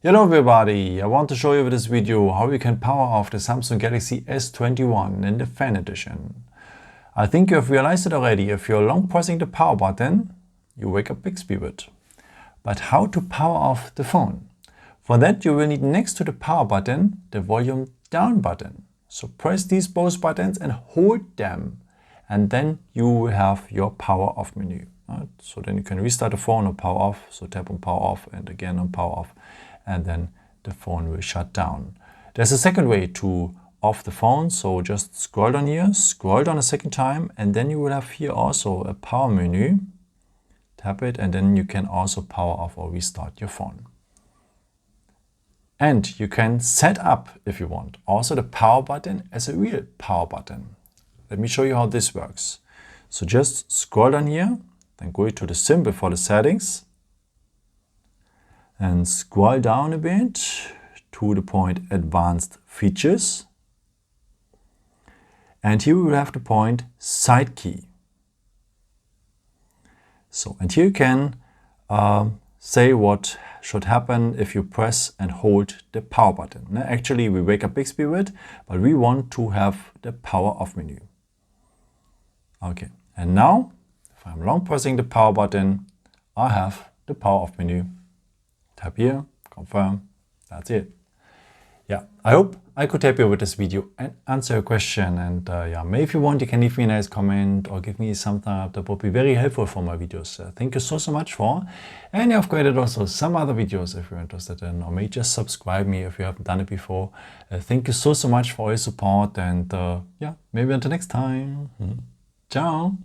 Hello everybody, I want to show you with this video how you can power off the Samsung Galaxy S21 in the fan edition. I think you have realized it already. If you're long pressing the power button, you wake up Bixby with. But how to power off the phone? For that you will need next to the power button the volume down button. So press these both buttons and hold them, and then you will have your power off menu. Right? So then you can restart the phone or power off. So tap on power off and again on power off, and then the phone will shut down. There's a second way to off the phone, so just scroll down here, scroll down a second time, and then you will have here also a power menu. Tap it, and then you can also power off or restart your phone. And you can set up, if you want, also the power button as a real power button. Let me show you how this works. So just scroll down here, then go to the symbol for the settings, and scroll down a bit to the point Advanced Features. And here we will have the point Side Key. So, and here you can say what should happen if you press and hold the power button. Actually, we wake up Bixby with, but we want to have the power off menu. Okay, and now, if I'm long pressing the power button, I have the power off menu. Tap here, confirm, that's it. Yeah, I hope I could help you with this video and answer your question. And yeah, maybe if you want, you can leave me a nice comment or give me some thumbs up. That would be very helpful for my videos. Thank you so much for. And I've created also some other videos if you're interested in, or maybe just subscribe me if you haven't done it before. Thank you so much for all your support, and yeah, maybe until next time. Ciao.